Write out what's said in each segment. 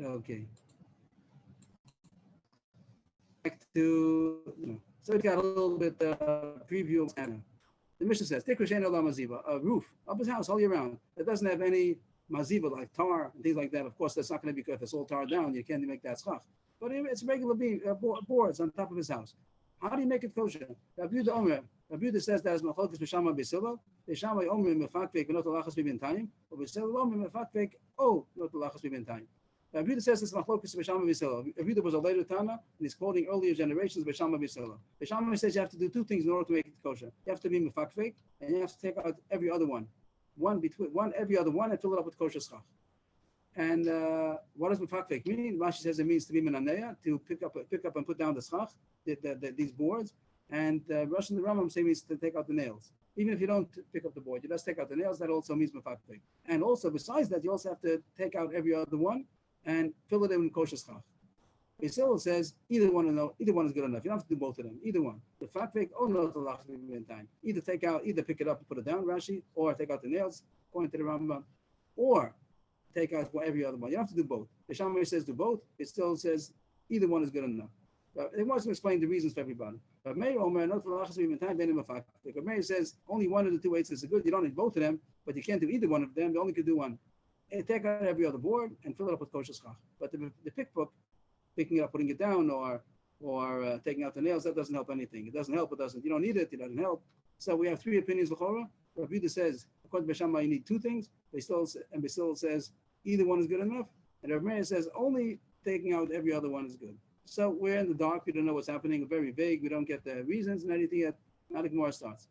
Okay. Back to, so we got a little bit preview of Anna. The Mishnah says, Tikra Shein Maziba, a roof of his house all year round that doesn't have any maziba like tar and things like that. Of course, that's not going to be good if it's all tar down. You can't make that schach. But it's regular boards on top of his house. How do you make it kosher? Rabbi Yehuda Omer. Rabbi Yehuda says that as machlokes b'shama b'sila. B'shama Omer mefakvek v'not alachas b'bintayim. Or b'sila Omer mefakvek o not alachas b'bintayim. Rabbi Yehuda says this machlokes b'shama b'sila. Rabbi Yehuda was a later Tana, and he's quoting earlier generations b'shama b'sila. B'shama says you have to do two things in order to make it kosher. You have to be mefakvek, and you have to take out every other one. One every other one, and fill it up with kosher schach. And what does mefakvek mean? Rashi says it means to be menaneya, to pick up and put down the schach, these boards. And Rosh and the Rambam say means to take out the nails. Even if you don't pick up the board, you just take out the nails. That also means mefakvek. And also, besides that, you also have to take out every other one and fill it in with kosher schach. Basil says either one is good enough. You don't have to do both of them. Either one. The fakvek or no time. Either pick it up and put it down, Rashi, or take out the nails, according to the Rambam, or take out every other one. You don't have to do both. The Shammai says do both. It still says either one is good enough. But it wants to explain the reasons for everybody. But Meir says only one of the two weights is good. You don't need both of them, but you can't do either one of them. You only can do one. And take out every other board and fill it up with kosher schach. But the pickbook, picking it up, putting it down, or taking out the nails, that doesn't help anything. It doesn't help. It doesn't. You don't need it. It doesn't help. So we have three opinions. L'chora. Rabbi Yehuda says according to Shammai you need two things. Basil says either one is good enough, and Rabbi Meir says only taking out every other one is good. So we're in the dark. We don't know what's happening. We're very vague. We don't get the reasons and anything yet. Now the Gemara starts.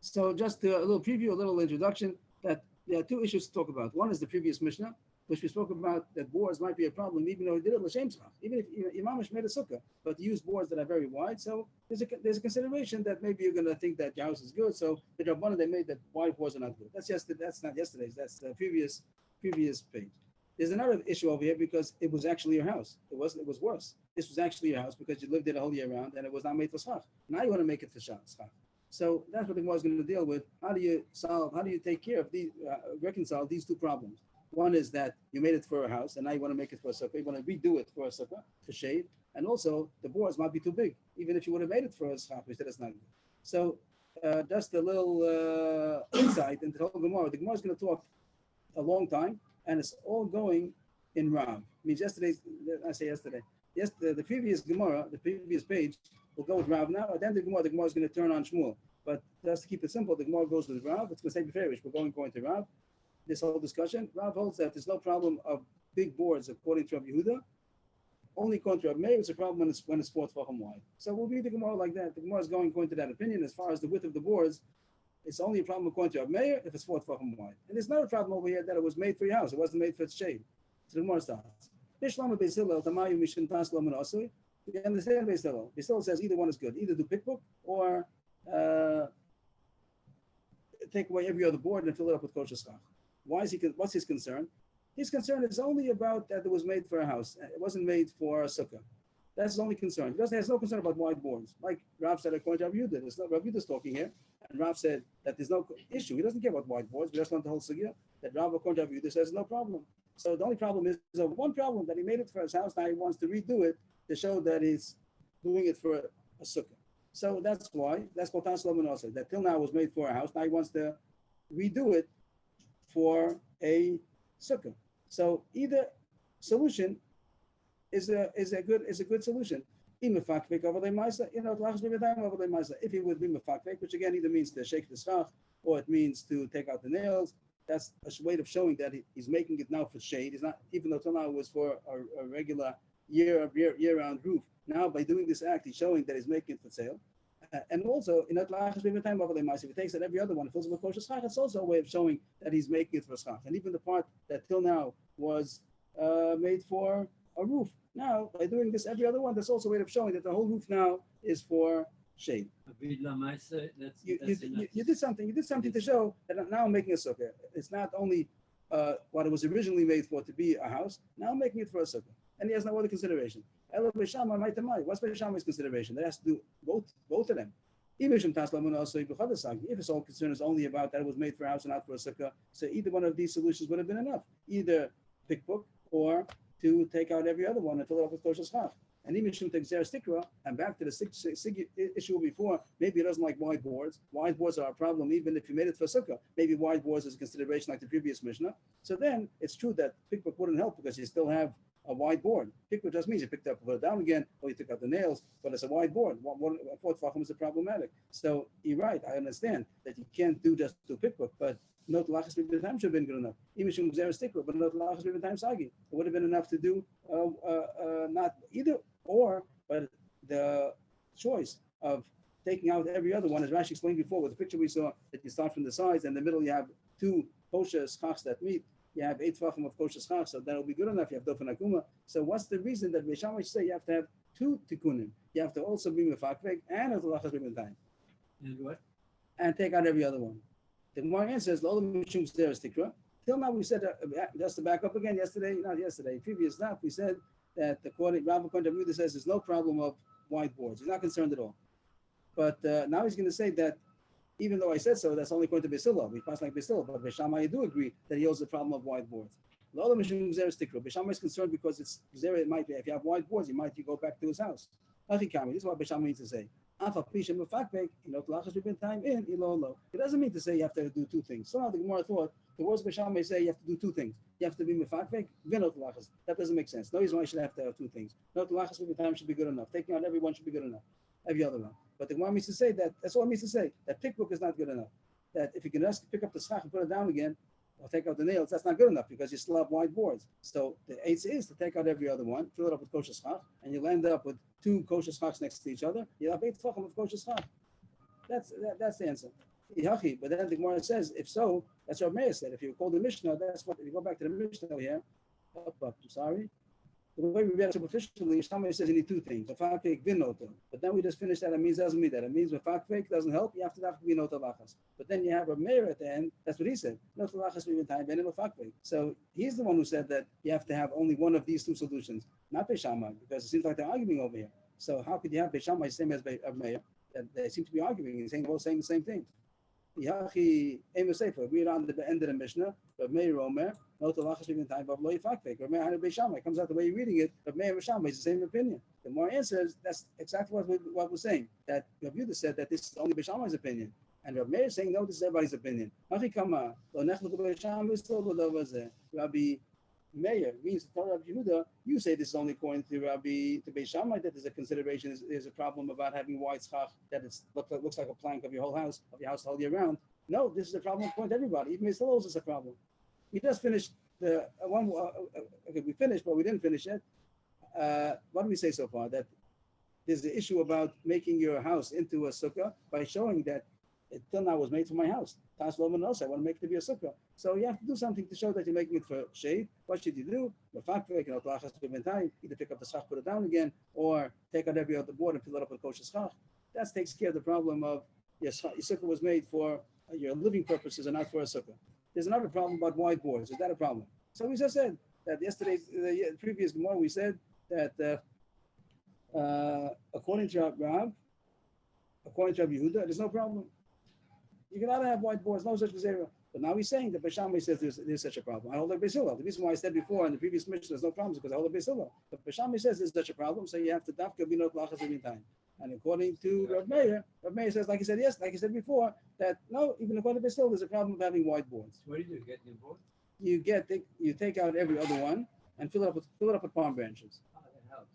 So just a little preview, a little introduction. That there are two issues to talk about. One is the previous Mishnah, which we spoke about, that boards might be a problem, even though he did it l'shem tzchach. Even if Imamish made a sukkah, but he used boards that are very wide. So there's a consideration that maybe you're going to think that your house is good. So the Rabbanan, they made that wide boards are not good. That's not yesterday's. That's the previous page. There's another issue over here because it was actually your house. It was worse. This was actually your house because you lived there the whole year round and it was not made for schach. Now you want to make it for schach. So that's what the Gemara is going to deal with. How do you take care of reconcile these two problems? One is that you made it for a house and now you want to make it for a sukkah. You want to redo it for a sukkah, for shade. And also the boards might be too big, even if you would have made it for a schach, which that's not good. So just a little insight into the whole Gemara. The Gemara is going to talk a long time, and it's all going in Rav. The previous Gemara, the previous page, will go with Rav now. At the end of the Gemara is going to turn on Shmuel. But just to keep it simple, the Gemara goes with Rav. It's going to say Beferish. We're going to Rav. This whole discussion, Rav holds that there's no problem of big boards according to Rabbi Yehuda. Only according to Rabbi Meir, it's a problem when it's 4 tefachim wide. So we'll read the Gemara like that. The Gemara is going according to that opinion. As far as the width of the boards, it's only a problem according to Rabbi Meir if it's 4 tefachim wide. And there's not a problem over here that it was made for your house. It wasn't made for its shade. So the Gemara starts. We understand Beis Hillel. Beis Hillel says either one is good. Either do pickbook or take away every other board and fill it up with kosher schach. What's his concern? His concern is only about that it was made for a house. It wasn't made for a sukkah. That's his only concern. He has no concern about wide boards. Like Rav said according to Rabbi Yehuda. Rabbi Yehuda's talking here. And Rav said that there's no issue. He doesn't care about wide boards. We just learned the whole sugya that Rav according to Rabbi Yehuda says no problem. So the only problem is one problem that he made it for his house. Now he wants to redo it to show that he's doing it for a sukkah. So that's why. That's what Tan Shlomo also. That till now was made for a house. Now he wants to redo it for a sukkah. So either solution is a good solution. If he would be mefakvek, which again either means to shake the schach or it means to take out the nails, that's a way of showing that he's making it now for shade. He's not, even though till now it was for a regular year-round roof. Now by doing this act, he's showing that he's making it for sale. And also, if he takes out every other one, fills it with kosher schach, it's also a way of showing that he's making it for schach. And even the part that till now was made for a roof, now by doing this every other one, that's also a way of showing that the whole roof now is for shade. You did something to show that now I'm making a sukkah. It's not only what it was originally made for to be a house, now I'm making it for a sukkah. And he has no other consideration. What's Beis Shammai's consideration? That has to do both of them. If his whole concern is only about that it was made for a house and not for a sukkah, so either one of these solutions would have been enough. Either pickbook or to take out every other one and fill it up with kosher schach. And even Mishum takes Stikra, and back to the sig issue before, maybe he doesn't like wide boards. Wide boards are a problem even if you made it for sukkah. Maybe wide boards is a consideration like the previous Mishnah. So then it's true that pickbook wouldn't help because you still have a wide board. Pickbook just means you picked up, put it down again, or you took out the nails, but it's a wide board. A fourth tefachim is problematic. So you're right, I understand that you can't just do pickbook, but not lachas b'bin time should have been good enough. Even shum gzera stikra, but not lachas b'bin time sagi. It would have been enough to do not either or, but the choice of taking out every other one, as Rashi explained before, with the picture we saw that you start from the sides, and in the middle you have two kosher schachs that meet. You have 8 tefachim of kosher schach, so that'll be good enough. You have dofen akuma. So what's the reason that Beis Shammai say you have to have 2 tikkunim? You have to also be mefakvek and a lachas b'bin time. And take out every other one. The Gemara answers, "Lo mishum gzera stikra." Till now we said, just to back up again, previous stuff, we said that according Rabbi Yehuda says there's no problem of wide boards. He's not concerned at all. But now he's going to say that even though I said so, that's only according to Beisila. We pass like Beisila, but Beis Shammai do agree that he holds the problem of wide boards. Lo mishum gzera stikra. Beis Shammai is concerned because it's gzera. It might be if you have wide boards, you go back to his house. This is what Beis Shammai means to say. It doesn't mean to say you have to do 2 things. So now the Gemara thought the words Beis Shammai say you have to do 2 things. You have to be mefakvek, vinot lachas. That doesn't make sense. No reason why you should have to have 2 things. Not lachas b'bin time should be good enough. Taking out every one should be good enough. Every other one. But the Gemara means to say that's all it means to say. That pickbook is not good enough. That if you can just pick up the schach and put it down again, or take out the nails, that's not good enough because you still have wide boards. So the eighth is to take out every other one, fill it up with kosher schach, and you'll end up with 2 kosher schachs next to each other. You'll have 8 tefachim of kosher schach. That's the answer. But then the Gemara says, if so, that's what Meir said. If you call the Mishnah, that's what. If you go back to the Mishnah here, I'm sorry. The way we read it superficially, somebody says you need 2 things. Mefakvek v'noto. But then we just finished that. It means doesn't mean that. It means mefakvek doesn't help. You have to be noto lachas. But then you have a Meir at the end. That's what he said. Noto lachas b'bin time and mefakvek. So he's the one who said that you have to have only one of these 2 solutions, not Beis Shammai, because it seems like they're arguing over here. So how could you have Beis Shammai same as Meir? They seem to be arguing and both saying the same thing. Yachi Amos Sefer. Read on the end of the Mishnah. But Meir Omer, no to lachas b'bin time, but lo yifakvek. But Meir Beis Shammai comes out the way you're reading it. But Meir Beis Shammai is the same opinion. The more answers, that's exactly what we're saying. That Rabbi Yehuda said that this is only Beis Shammai's opinion, and Rabbi Meir is saying no, this is everybody's opinion. Rabbi Meir means to tell Rabbi Yehuda, you say this is only according to Beis Shammai that there's a consideration, there's a problem about having wide schach, that it looks like a plank of your whole house, of your house all year round. No, this is a problem according to everybody. Even Mr. Lowe's is a problem. We just finished the one. Okay, we finished, but we didn't finish it. What do we say so far? That there's the issue about making your house into a sukkah by showing that it till now was made for my house. Tas Loman also, I want to make it to be a sukkah. So you have to do something to show that you're making it for shade. What should you do? Either pick up the schach, put it down again, or take out every other board and fill it up with kosher schach. That takes care of the problem of your sukkah was made for your living purposes and not for a sukkah. There's another problem about wide boards. Is that a problem? So we just said that yesterday, the previous Gemara, we said that according to Rabbi Yehuda, there's no problem. You cannot have wide boards, no such gzera. But now he's saying that Beis Shammai says there's such a problem. I hold like Beis Hillel. The reason why I said before in the previous mission there's no problem is because I hold like Beis Hillel. But Beis Shammai says there's such a problem, so you have to dafka be not lachas every time. And according to Rabbi Meir says, like he said before, that no, even according to Beis Hillel, there's a problem of having wide boards. What do? You get new board? You take out every other one and fill it up with palm branches. Oh, that helps.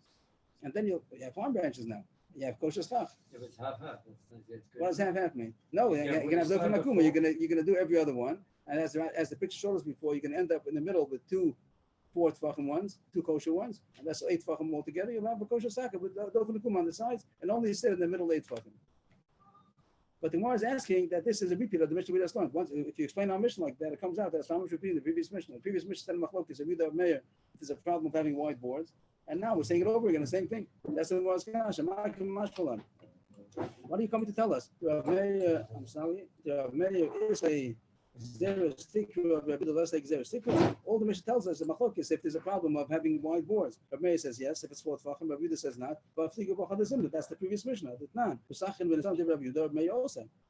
And then you have palm branches now. You have kosher schach. If it's half, that's good. What does half mean? No, you're gonna have dofen akuma. You're gonna do every other one, and as the picture showed us before, you can end up in the middle with 2 4 tefachim ones, 2 kosher ones, and that's 8 tefachim altogether. You'll have a kosher sacker with dofen akuma on the sides, and only sit in the middle 8 tefachim. But the Gemara is asking that this is a repeat of the Mishnah we just learned. Once, if you explain our mission like that, it comes out that's how much repeating the previous Mishnah. The previous Mishnah said in Machlokes, Rabbi Meir, there's a problem of having wide boards. And now we're saying it over again, the same thing. That's the Gemara's kasha. What are you coming to tell us? I'm sorry. Meir is a zero sticker of Rabbi Yehuda sticker. All the Mishnah tells us the Machlokes if there's a problem of having wide boards. Rabbi Meir says yes. If it's 4 tefachim, Rabbi Yehuda says not. But that's the previous Mishnah. So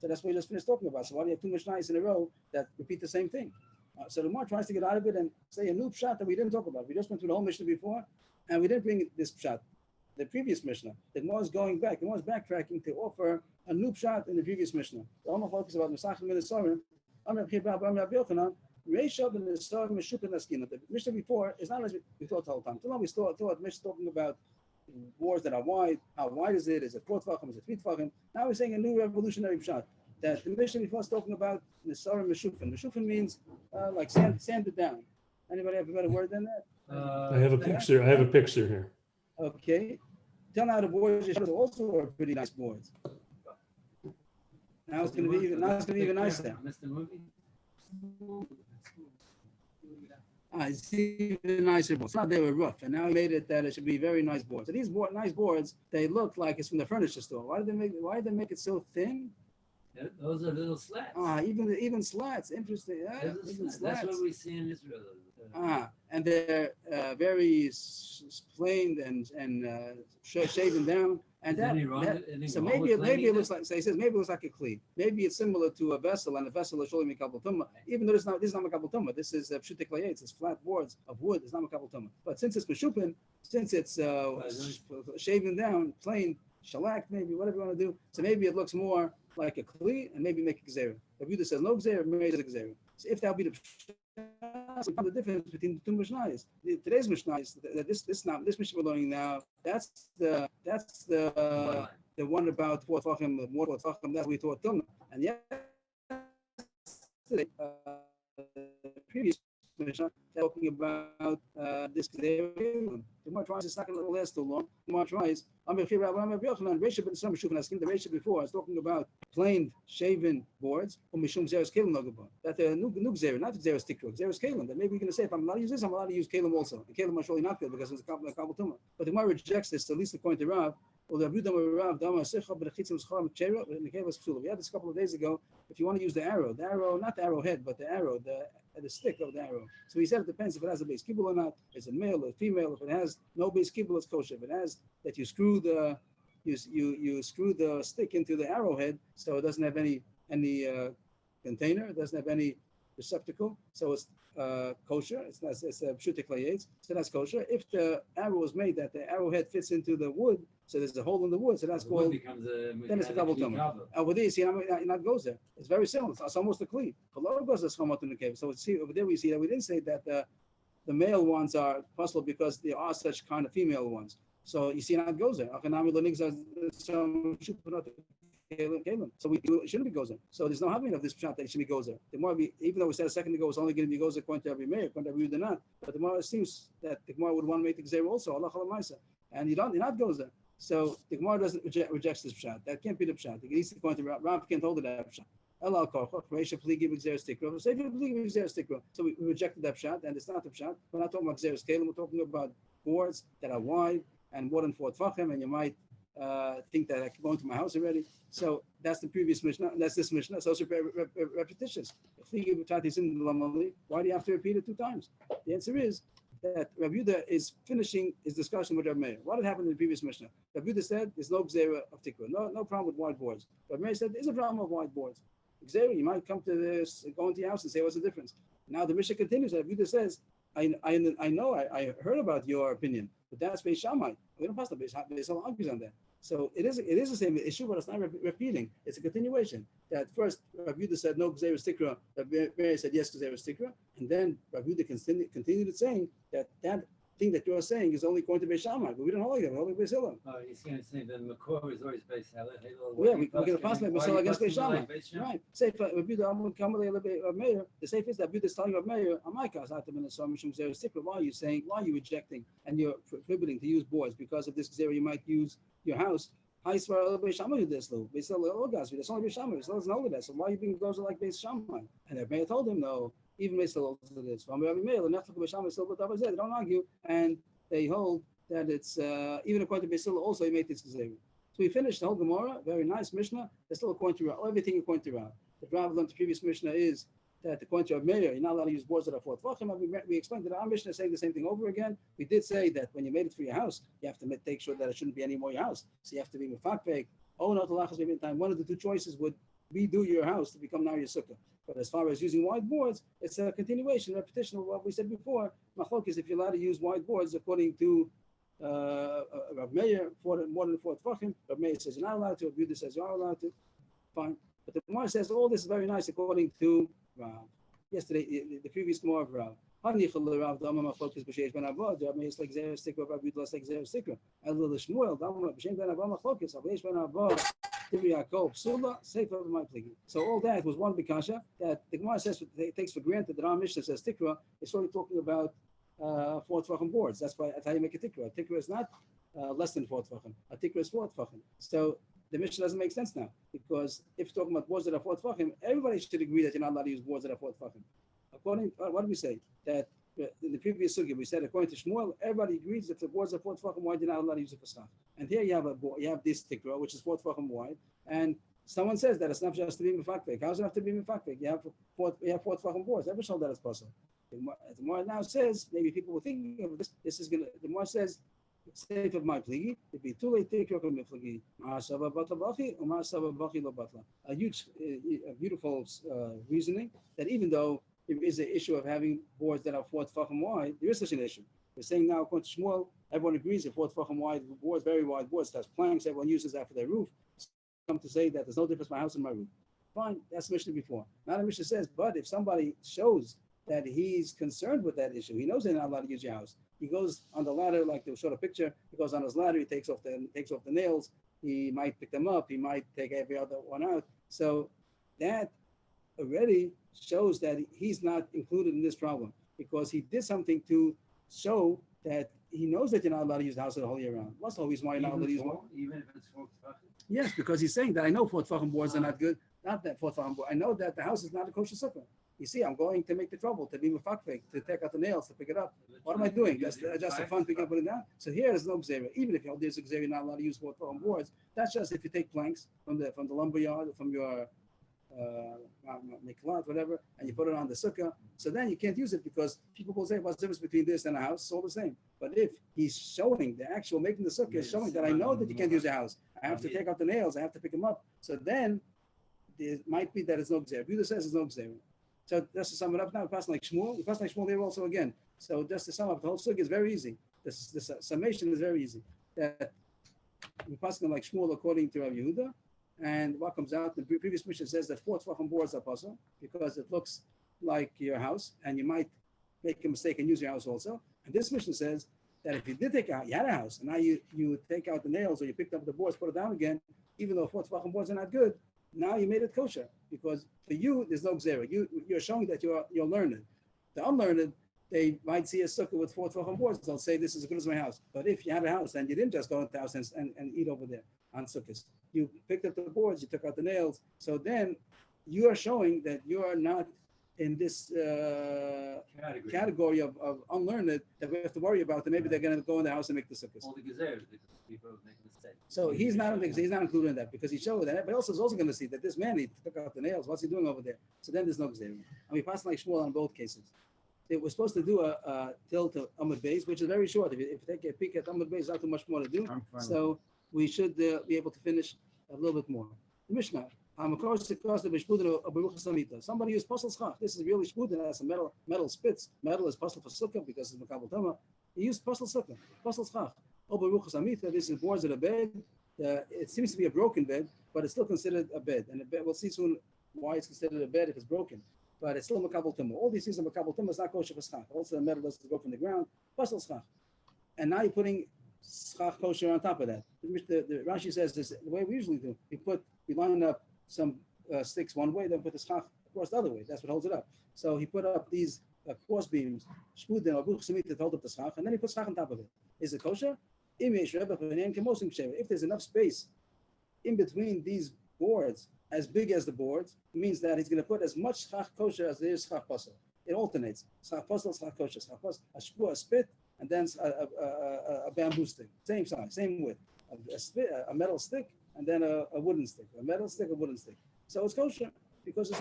that's what we just finished talking about. So why do you have 2 Mishnahs in a row that repeat the same thing? So the Gemara tries to get out of it and say a new pshat that we didn't talk about. We just went through the whole Mishnah before, and we didn't bring this pshat, the previous Mishnah. The Gemara is going back. The Gemara is backtracking to offer a new pshat in the previous Mishnah. The Omar focus about Mesachim and Nesarim. Amr Chibab, Amr Rabbi Yochanan. Reishav and Nesarim Meshupin Askina. The Mishnah before is not as we thought the whole time. So now we thought Mishnah talking about boards that are wide. How wide is it? Is it 4 tefachim? Is it 3 tefachim? Now we're saying a new revolutionary pshat. That the Mishnah before is talking about Nesarim Meshupin. Meshupin means like sanded down. Anybody have a better word than that? I have a picture. I have a picture here. Okay. Tell now the boards also are pretty nice boards. Now it's going to be even nicer. Mr. Movie? It's even nicer boards. It's not they were rough, and now he made it that it should be very nice boards. So these nice boards, they look like it's from the furniture store. Why did they make it so thin? Those are little slats. Even slats. Interesting. Even slats. That's what we see in Israel. And they're very planed and shaven down. And so maybe it looks like. So he says maybe it looks like a kli. Maybe it's similar to a vessel, and a vessel is showing mikabel tumah. Even though this is not mikabel tumah, this is pshutik layetz. It's flat boards of wood. It's not mikabel tumah. But since it's meshupin, since it's shaven down, plain, shalak, maybe whatever you want to do. So maybe it looks more like a kli, and maybe make a gzera. If Yehuda says no gzera, maybe it's a gzera. So if that would be the difference between the two mishnayos. Today's mishnah is that this mishnah we're learning now. That's the one about 4 tefachim, more 4 tefachim. That's what we taught till now. And yet, the previous mishnah talking about this. The Gemara tries. It's not going to last too long. The Gemara tries. The Reisha before I was talking about plain shaven boards. That the new gzera, not gzera tikra, gzera kalim. That maybe you're going to say if I'm allowed to use this, I'm allowed to use kalim also. And kalim is surely not good because it's a kabel tumah. But the Gemara rejects this. At least according to Rav. We had this a couple of days ago. If you want to use the arrow, not the arrowhead, but the arrow, the stick of the arrow. So he said it depends if it has a base kibble or not. Is it male or female? If it has no base kibble, it's kosher. If it has that you screw the stick into the arrowhead, so it doesn't have any container, it doesn't have any receptacle, so it's kosher. It's a pshutik layetz, so that's kosher. If the arrow is made that the arrowhead fits into the wood, so there's a hole in the wood, so that's called. Then it's a double tumah. Over there, you see, not goes there. It's very similar. It's almost a kli. Below goes the chamot in the cave. So over there we see that we didn't say that the male ones are possible because there are such kind of female ones. So you see, not goes there. So it shouldn't be gozer. So there's no having of this pshat that it should be gozer. The more even though we said a second ago it's only going to be gozer according to every mayor, according to every not. But the more it seems that the Gemara would want to make the gzera also Allah Chalamaisa, and you're not gozer. So the Gemara doesn't rejects this pshat. That can't be the pshat. It needs to go into Rav can't hold it that pshat. Allah Korcha, Reisha Pligi Gzera Stikra. So if you Pligi Gzera Stikra, so we rejected that pshat, and it's not the pshat. We're not talking about Gzera Kalim. We're talking about boards that are wide and more than 4 tefachim, and you might think that I can go into my house already. So that's the previous Mishnah, and that's this Mishnah. So it's repetitious. Why do you have to repeat it 2 times? The answer is that Rav Yehuda is finishing his discussion with Rav Meir. What had happened in the previous Mishnah? Rav Yehuda said there's no gzera of tikva, no problem with wide boards. Rav Meir said there's a problem of wide boards. Gzera, you might come to this, go into your house and say what's the difference. Now the Mishnah continues. Rav Yehuda says, I heard about your opinion, but that's Beis Shammai. We don't pass the Beis Hillel argues on that. So it is the same issue, but it's not repeating. It's a continuation. That first Rav Yehuda said no gzera stikra, Rav Meir said yes gzera stikra, and then Rav Yehuda continued saying that thing that you're saying is only going to Beis Shammai, but we don't hold it. We're only Beis Hillel. Oh, he's going to say the Makor is always Beis Hillel. Yeah, we're going to pass Beis Hillel against Beis Shammai. Right. Say Rav Yehuda, the safe is that Rav Yehuda is telling Rav Meir, why are you saying? Why are you rejecting and you're prohibiting to use boards because of this gzera? You might use your house. It's only Beis Shammai. So why are you being goes like Beis Shammai? And Rav Meir told him no. Even Beis Hillel does this. They don't argue, and they hold that it's even according to Beis Hillel also he made this gzera. So we finished the whole Gemara. Very nice Mishnah. They're still according to Rav. Everything according to Rav. The Rav learned the previous Mishnah is that according to Rav Meir, you're not allowed to use boards that are 4 tefachim. We explained that our Mishnah is saying the same thing over again. We did say that when you made it for your house, you have to make sure that it shouldn't be any more your house. So you have to be mefakvek. Oh, no, talachas maybe in time. One of the 2 choices would redo your house to become now your sukkah. But as far as using wide boards, it's a continuation, repetition of what we said before. Machlok is if you're allowed to use wide boards according to Rav Meir, more than 4 tefachim. Rav Meir says you're not allowed to. Rav Yehuda says you are allowed to. Fine. But the Gemara says all this is very nice according to yesterday, the previous Gemara of Rav. Rav Dama Machlok is b'sheish ben Avod. Rav Meir is like Zera Stikra. Rav Yehuda is like Zera Stikra. Elul Shmuel Dama b'sheish ben Avod Machlok is b'sheish ben Avod. So all that was one bikasha that the Gemara says it takes for granted that our Mishnah says tikra. It's only talking about 4 tefachim boards. That's how you make a tikra. A tikra is not less than 4 tefachim. A tikra is 4 tefachim. So the Mishnah doesn't make sense now because if you're talking about boards that are 4 tefachim, everybody should agree that you're not allowed to use boards that are 4 tefachim. According, what did we say? That in the previous sugya we said according to Shmuel, everybody agrees that the boards are 4 tefachim wide, you're not allowed to use it for schach. And here you have this tikra which is 4 tefachim wide, and someone says that it's not just to be mefakvek. How does it have to be mefakvek? You have 4 tefachim boards. Every show that is possible. The Gemara now says maybe people were thinking of this. This is gonna. The Gemara says, "Save of my pligi." It'd be too late. Take your meflagi. Ma'asava batlabachi or ma'asava bachi lo batla. A huge, a beautiful reasoning that even though there is an issue of having boards that are 4 tefachim wide, there is such an issue. We're saying now, according to Shmuel, everyone agrees that 4 tefachim wide boards, very wide boards, that's planks. Everyone uses that for their roof. Come to say that there's no difference in my house and my roof. Fine, that's Mishnah before. Now the Mishnah says, but if somebody shows that he's concerned with that issue, he knows they're not allowed to use your house. He goes on the ladder, like they showed a picture. He goes on his ladder. He takes off the nails. He might pick them up. He might take every other one out. So that already shows that he's not included in this problem because he did something to show that he knows that you're not allowed to use the house the whole year round. What's the whole reason why you're not allowed to use one? Even if it's 4 tefachim? Yes, because he's saying that I know 4 tefachim boards are not good. Not that 4 tefachim board. I know that the house is not a kosher sukkah. You see, I'm going to make the trouble, to be mefakvek, to take out the nails, to pick it up. What am I doing? Just a fun picking up and putting it down. So here is no gzera. Even if there's a gzera, you're not allowed to use 4 tefachim boards. That's just if you take planks from the lumber yard, from your miklat, whatever, and you put it on the sukkah. So then you can't use it because people will say, what's the difference between this and a house? It's all the same. But if he's showing the actual making the sukkah is showing that I know that you can't use a house. I have to take out the nails. I have to pick them up. So then it might be that it's no gzera. Yehuda says it's no gzera. So just to sum it up now, we pass like Shmuel. We pass like Shmuel there also again. So just to sum up, the whole sukkah is very easy. This summation is very easy. That we pass like Shmuel according to Rav Yehuda. And what comes out, the previous mission says that 4 tefachim boards are possible because it looks like your house and you might make a mistake and use your house also. And this mission says that if you did take out, you had a house, and now you take out the nails or you picked up the boards, put it down again, even though 4 tefachim boards are not good, now you made it kosher because for you, there's no gzera. You're showing that you're learned. The unlearned, they might see a sukkah with 4 tefachim boards. They'll say, this is as good as my house. But if you had a house and you didn't just go into the house and eat over there on sukkahs, you picked up the boards, you took out the nails. So then you are showing that you are not in this category of unlearned that we have to worry about. That maybe they're going to go in the house and make the sukkahs. All the gezeres because people make mistakes. So he's not included in that because he showed that. But also is also going to see that this man, he took out the nails. What's he doing over there? So then there's no gezer. And we pass like Shmuel on both cases. They were supposed to do a till to Amud Beis, which is very short. If you take a peek at Amud Beis, not too much more to do. So we should be able to finish a little bit more. The Mishnah. Somebody used pasal schach. This is really shpudin. That's a metal spits. Metal is pasal for sukkah because it's makabel tama. He used pasal sukkah, pasal schach. This is boards of a bed. It seems to be a broken bed, but it's still considered a bed. And a bed, we'll see soon why it's considered a bed if it's broken. But it's still makabel tama. All these things are makabel tama. It's not kosher for schach. Also, the metal doesn't go from the ground. Pasal schach. And now you're putting schach kosher on top of that. The Rashi says this the way we usually do. We line up some sticks one way, then put the schach across the other way. That's what holds it up. So he put up these cross beams, shpudin or buch samit that hold up the schach, and then he put schach on top of it. Is it kosher? If there's enough space in between these boards, as big as the boards, it means that he's going to put as much schach kosher as there is schach pasal. It alternates. Schach pasal, schach kosher, schach pasal, a spit, and then a bamboo stick. Same size, same width. A metal stick, and then a wooden stick, a metal stick, a wooden stick. So it's kosher because it's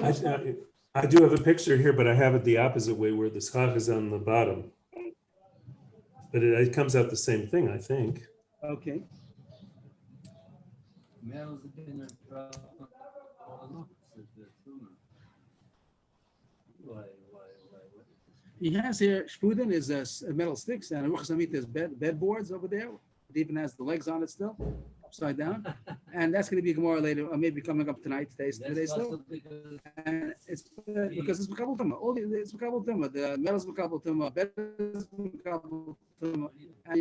I do have a picture here, but I have it the opposite way where the schach is on the bottom. But it comes out the same thing, I think. Okay. Metal's been a problem. Why? He has here, Spuden is metal sticks, and Ruchas Amit is bedboards over there. It even has the legs on it still, upside down. And that's going to be Gemara later, or maybe coming up tonight, today's still. And it's because it's Makabal Tumah. All it's Makabal Tumah. The metal's Makabal Tumah, bed is Makabal Tumah, and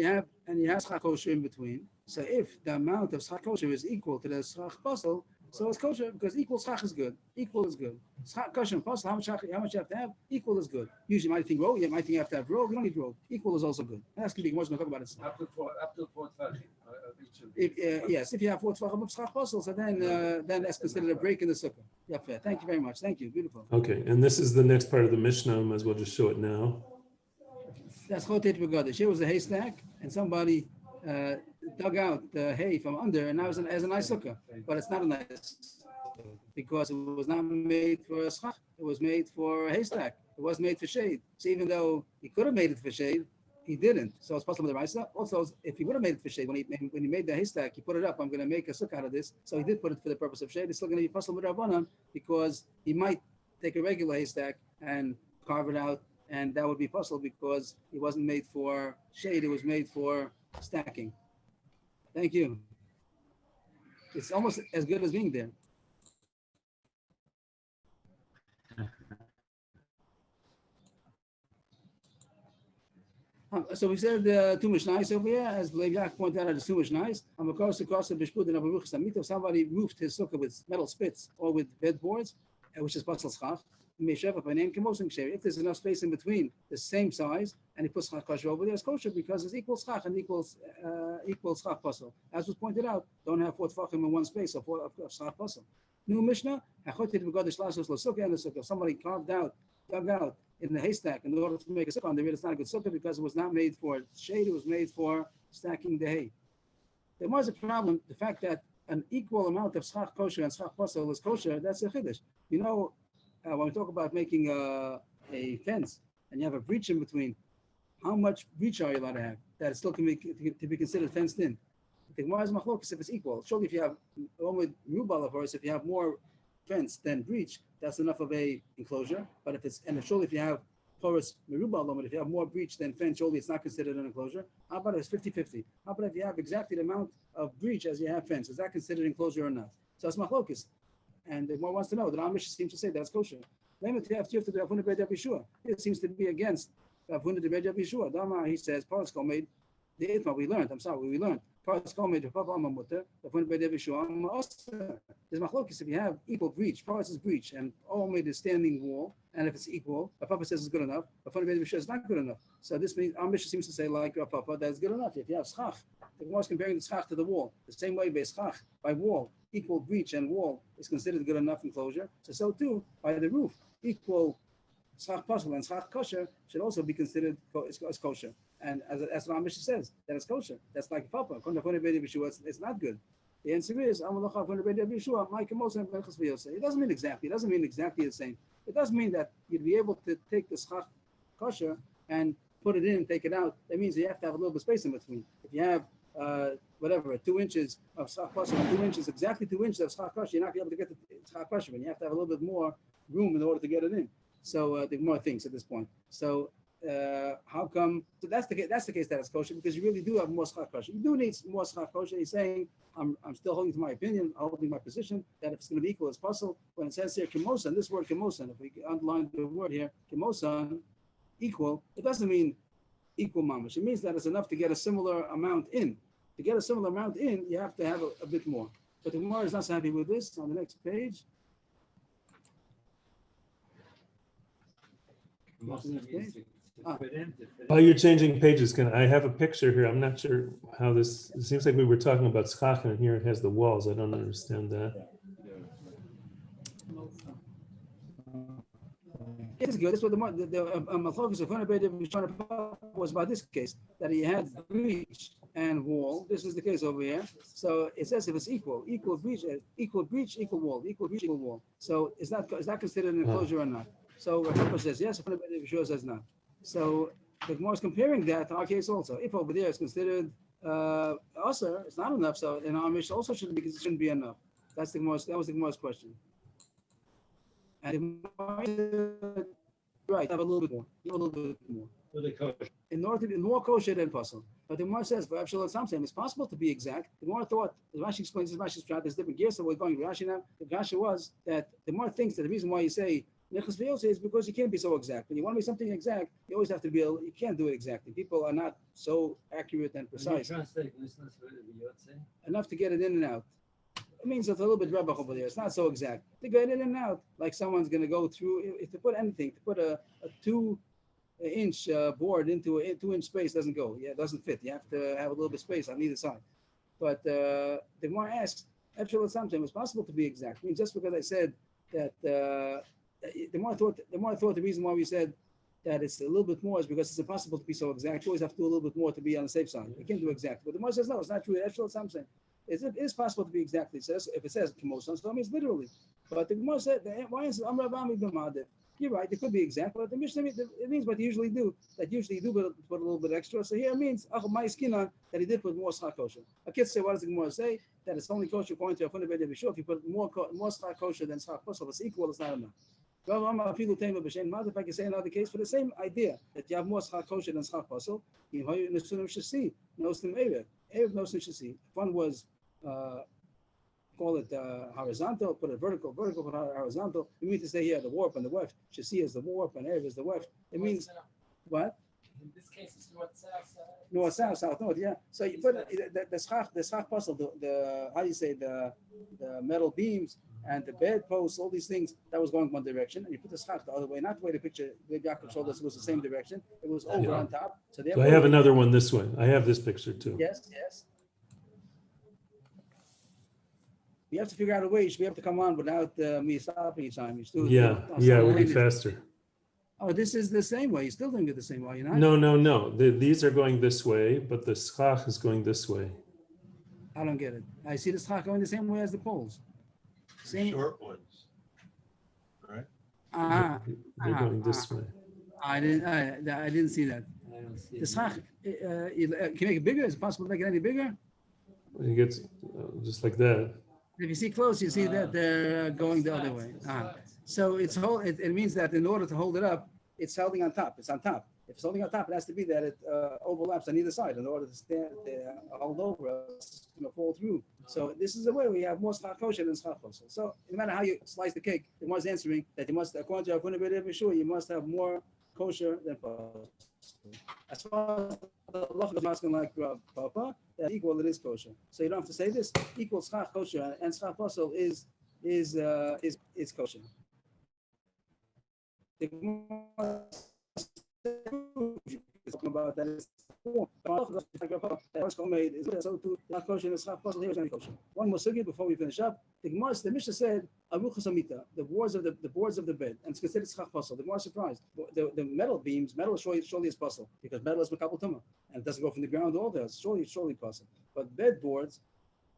you have Schach Kosher in between. So if the amount of Schach Kosher is equal to the Schach Basel, so it's kosher because equal Schach is good. Equal is good. Schach Kosher and Basel, how much you have to have? Equal is good. Usually you might think rogue, you might think you have to have rogue. You don't need rogue. Equal is also good. That's going to be more. We'll talk about it. Up to four tvachim. Yes, if you have 4 tvachim of Schach Basel, so then that's considered a break in the sukkah. Yeah, fair. Thank you very much. Thank you. Beautiful. Okay, and this is the next part of the Mishnah. Might as well just show it now. That's Chotet Begadah. Here was a haystack, and somebody dug out the hay from under, and now it's as a nice sukkah, but it's not a nice because it was not made for a schach. It was made for a haystack. It wasn't made for shade. So even though he could have made it for shade, he didn't. So it's possible with the Raisa. Also, if he would have made it for shade, when he made the haystack, he put it up. I'm going to make a sukkah out of this. So he did put it for the purpose of shade. It's still going to be possible with Rabbanan because he might take a regular haystack and carve it out, and that would be possible because it wasn't made for shade. It was made for stacking. Thank you. It's almost as good as being there. So we said two Mishnayos over here, as Leviak pointed out, it's two Mishnayos. Somebody roofed his sukkah with metal spits or with bedboards, which is Basal Schach. If there's enough space in between, the same size, and he puts Schach kosher over there, it's kosher because it's equal Schach and equals Schach Basal. As was pointed out, don't have 4 tefachim in one space of Schach Basal. New Mishnah, somebody carved out, dug out in the haystack in order to make a sukkah on the it's not a good sukkah because it was not made for shade, it was made for stacking the hay. There was a problem, the fact that an equal amount of Schach kosher and Schach Basal is kosher, that's a chiddush. You know, when we talk about making a fence and you have a breach in between, how much breach are you allowed to have that it still can be to be considered fenced in? The Gemara is machlokas if it's equal. Surely if you have only rubal, of course, if you have more fence than breach, that's enough of a enclosure. But if it's surely if you have porous merubal, if you have more breach than fence, surely it's not considered an enclosure. How about it's 50-50? How about if you have exactly the amount of breach as you have fence? Is that considered enclosure or not? So it's machlokas. And the more wants to know, the Amish seems to say that's kosher. It seems to be against Avuna de Beit Yeshua. Dama, he says, Parasco made the Itma. We learned. Parasco made the Papa Amamuta. Avuna Beit Yeshua. There's machlokes if you have equal breach. Paras is breach, and all made a standing wall. And if it's equal, Papa says it's good enough. Avuna Beit Yeshua is not good enough. So this means Amish seems to say like Papa that's good enough. If you have schach, the Gemara is comparing the schach to the wall. The same way by schach, by wall. Equal breach and wall is considered good enough enclosure. So too, by the roof, equal schach basal and schach kosher should also be considered as kosher. And as Ramish says, that it's kosher. That's like papa. It's not good. The answer is, it doesn't mean exactly. It doesn't mean exactly the same. It doesn't mean that you'd be able to take the schach kosher and put it in and take it out. That means you have to have a little bit of space in between. If you have 2 inches of schach kosher, 2 inches, exactly 2 inches of schach kosher, you're not going to be able to get the schach kosher, but you have to have a little bit more room in order to get it in. So the more things at this point. So how come? So that's the case. That's the case that it's kosher because you really do have more schach kosher. You do need more schach kosher. He's saying I'm still holding to my opinion, holding my position that if it's going to be equal as possible. When it says here kimosan, this word kimosan, if we underline the word here kimosan, equal, it doesn't mean equal mamash. It means that it's enough to get a similar amount in. To get a similar amount in, you have to have a bit more. But the Gemara is not so happy with this. On the next page. While you're changing pages, I have a picture here. I'm not sure how this. It seems like we were talking about schach, and here it has the walls. I don't understand that. It's good. That's what the Malchokes of Hunabed was about this case, that he had breach and wall. This is the case over here. So it says if it's equal breach, equal wall, equal breach, equal wall. So is that considered an enclosure or not? So Rav says yes, if Hunabed Yeshua says no. So the Gemara is comparing that to our case also. If over there it's considered usher, it's not enough. So in our Mishnah also shouldn't be enough. That was the Gemara's question. And Right, have a little bit more. A little bit more. For the kosher. In order to be more kosher than possible. But the Gemara says, for Abshal Samsam, it's possible to be exact. The Gemara thought, as Rashi explains, this Rashi's prat, there's different gears, so we're going to Rashi now. The Gasha was that the Gemara thinks that the reason why you say Nechas V'Yoseh is because you can't be so exact. When you want to be something exact, you always have to be able, you can't do it exactly. People are not so accurate and precise Translate listeners for the Yotze. enough to get it in and out. It means it's a little bit rebach over there. It's not so exact. They get in and out, like someone's going to go through, if they put anything, to put a 2-inch board into a 2-inch space doesn't go. Yeah, it doesn't fit. You have to have a little bit of space on either side. But the Gemara asks, actually, sometimes it's possible to be exact. I mean, just because I said that the Gemara thought the reason why we said that it's a little bit more is because it's impossible to be so exact. You always have to do a little bit more to be on the safe side. You can't do exact. But the Gemara says, no, it's not true. Actually, something. It is possible to be exactly. It says, if it says Kemosan, so it means literally. But the Gemara said, why is Amravami B'Madif? You're right, it could be exact, but the Mishnah, it means what you usually do. That usually you do put a little bit extra. So here it means my skin on that he did put more schar kosher. A kid say, what does the Gemara say? That it's only kosher according to Afuna B'Yed Yeshua. If you put more schar kosher than schar kosher, it's equal. It's not enough. If I can say another case for the same idea that you have more schar kosher than schar kosher, one was call it horizontal, put it vertical, put it horizontal. We mean to say here the warp and the weft. Shasi is the warp and Erev is the weft. It means what? In this case, it's north-south. North, south, north. Yeah. So you put the schach puzzle, the how do you say the metal beams and the bed posts, all these things that was going one direction, and you put the schach the other way, not the way the picture the Yaakov showed us it was the same direction. It was over on top. So I have another one this way. I have this picture too. Yes. You have to figure out a way you should be able to come on without me stopping each time. You still Yeah, it would be faster. Oh, this is the same way. You're still doing it the same way, you're not? No. These are going this way, but the schach is going this way. I don't get it. I see the schach going the same way as the poles. Same. Short ones, right? They're going this way. I didn't see that. I don't see The schach, can you make it bigger? Is it possible to make it any bigger? It gets just like that. If you see close, you see that they're going the other way. So it means that in order to hold it up, it's holding on top. It's on top. If it's holding on top, it has to be that it overlaps on either side in order to stand hold over. It's going to fall through. So this is a way we have more schar kosher than schar kosher. So no matter how you slice the cake, it was answering that you must, according to Afuna B'Yed Yeshua, you must have more kosher than kosher. As far as the law is asking like Papa, that equal it is kosher. So you don't have to say this. Equal schar kosher and schar kosher is kosher. Talking about that is one more sugi before we finish up. The Mishnah said aruchas amita, the boards of the bed, and it's considered schach puzzle. The Gemara surprised. The metal beams, metal surely is puzzle because metal is makabel tumah and it doesn't go from the ground all there. It's surely puzzle. But bed boards,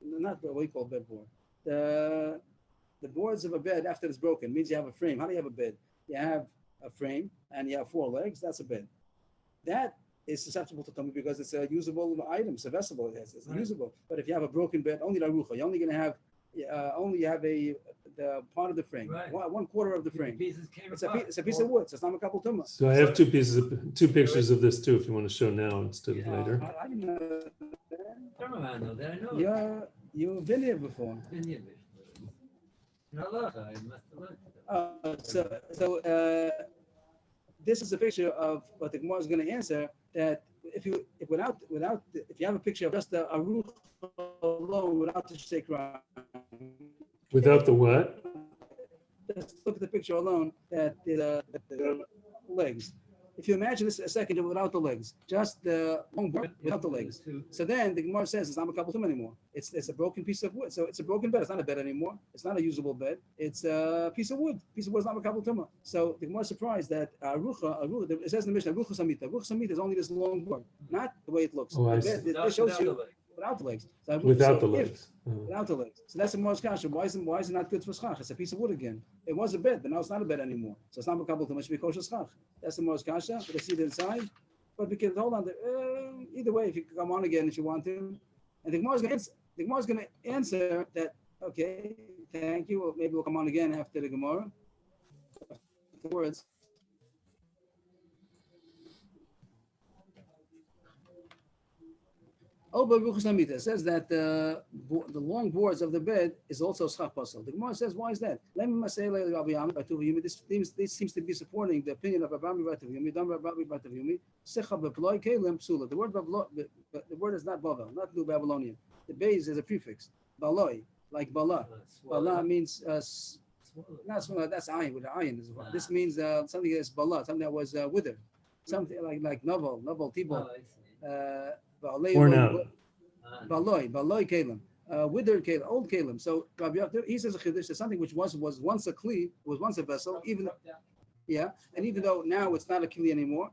not what we call bed board. The boards of a bed after it's broken means you have a frame. How do you have a bed? You have a frame and you have 4 legs. That's a bed. That is susceptible to tummy because it's a usable item. It's a vessel. It's usable. But if you have a broken bed, only la rucha. You're only going to have the part of the frame, Right. 1/4 of the frame. Pieces came It's apart. a piece of wood. So it's not a couple tumah. So I have two pictures of this too, if you want to show now instead of later. I didn't know I know that. I know. you've been here before. This is a picture of what the Gemara is going to answer. That if you have a picture of just a aruch alone without the shekra, Without the what? just look at the picture alone. That the legs. If you imagine this a second without the legs, just the long board without the legs. So then the Gemara says it's not a couple anymore. It's a broken piece of wood. So it's a broken bed. It's not a bed anymore. It's not a usable bed. It's a piece of wood. Piece of wood is not a couple tumah. So the Gemara is surprised that arucha, it says in the Mishnah, arucha samita. Arucha samita is only this long board, not the way it looks. Oh, I The see. bed, it shows you without the legs. So Without the if- legs. Without the legs. So that's a Gemara's kasha. Why is it not good for schach? It's a piece of wood again. It was a bed, but now it's not a bed anymore. So it's not a couple tumah. It should be kosher schach. That's the Gemara's kasha. But see the inside. But we can hold on. Either way, if you come on again if you want to, and the Gemara's going to answer that. Okay, thank you. Well, maybe we'll come on again after the Gemara. Afterwards. It says that the long boards of the bed is also schach pasal. The Gemara says, why is that? This seems to be supporting the opinion of Rabbi Bataviyumi. The word is not Bavel, not New Babylonian. The base is a prefix, baloi, like bala. Bala means not small. That's ayin with the ayin. This means something that's bala, something that was withered, something like novel, tibor. Worn out. Baloi kalim, withered kalim, old kalim. So Rabbi Yaakov, he says a chiddush is something which was once a kli, was once a vessel, and even though now it's not a kli anymore,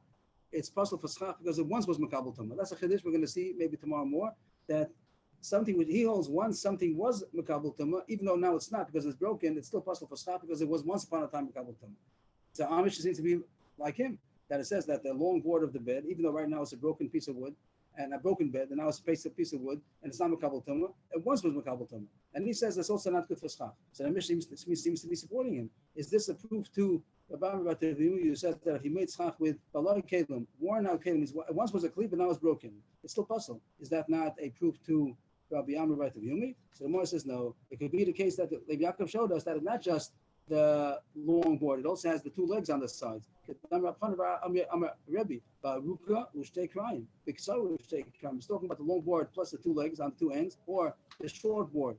it's possible for schach because it once was makabel tumah. That's a chiddush we're going to see maybe tomorrow more, that something which he holds once something was makabel tumah, even though now it's not because it's broken, it's still possible for schach because it was once upon a time makabel tumah. So Amish seems to be like him, that it says that the long board of the bed, even though right now it's a broken piece of wood, and a broken bed, and now it's a piece of wood, and it's not makabel tumah. It once was makabel tumah, and he says that's also not good for schach. So the Mishnah seems to be supporting him. Is this a proof to Rabbi Bataviyumi who says that if he made schach with balai kelim, worn out kelim, it once was a kli, but now it's broken? It's still puzzle. Is that not a proof to Rabbi Bataviyumi? So the Gemara says no. It could be the case that Rabbi Yaakov showed us that it's not just the long board; it also has the two legs on the sides. He's talking about the long board plus the two legs on the two ends, or the short board,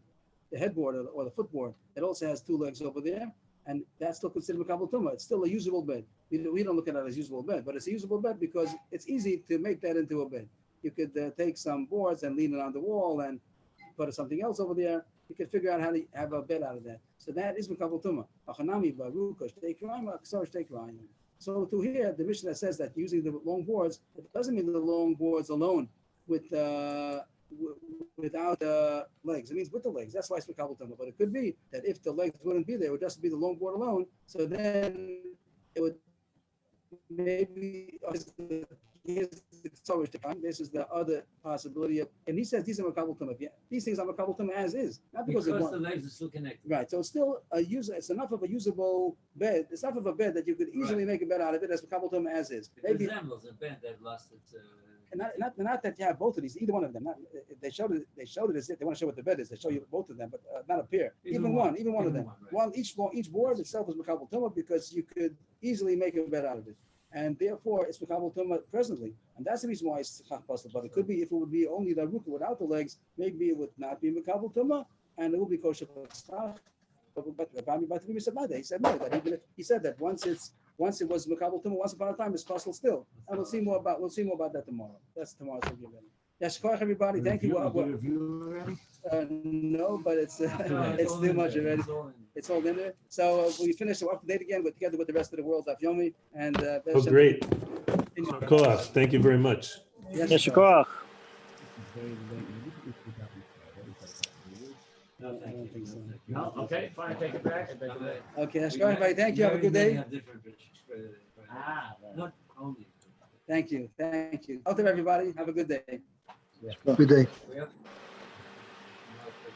the headboard or the footboard. It also has two legs over there, and that's still considered makabel tumah. It's still a usable bed. We don't look at it as usable bed, but it's a usable bed because it's easy to make that into a bed. You could take some boards and lean it on the wall and put something else over there. You could figure out how to have a bed out of that. So that is makabel tumah. So to here, the Mishnah says that using the long boards, it doesn't mean the long boards alone without legs. It means with the legs. That's why it's makabel tumah. But it could be that if the legs wouldn't be there, it would just be the long board alone. So then it would maybe this is the other possibility of, and he says these are makabel tumah. These things are makabel tumah as is, not because the legs are still connected. Right. So it's still it's enough of a usable bed. It's enough of a bed that you could easily make a bed out of it as makabel tumah as is. It resembles a bed that lost its. Not that you have both of these, either one of them. They showed it as if they want to show what the bed is. They show you both of them, but not a pair. Even one of them. Right. Each board itself is makabel tumah because you could easily make a bed out of it, and therefore it's makabel tumah presently, and that's the reason why it's schach pasal. But it could be if it would be only the ruka without the legs, maybe it would not be makabel tumah, and it would be kosher for schach. But he said no. That he said that once it was makabel tumah, once upon a time, it's possible still. And we'll see more about that tomorrow. That's tomorrow's review. Yes, everybody. Thank you. No, but it's too much already. It's all in there. So we finished the up-to-date again together with the rest of the world of Yomi. And great. Thank you very much. Yes, koach. No, thank you. No, okay, fine, take it back. Okay, everybody. Thank you. Have a good day. Not only. Thank you. Out there, everybody. Have a good day. Good day. Yep.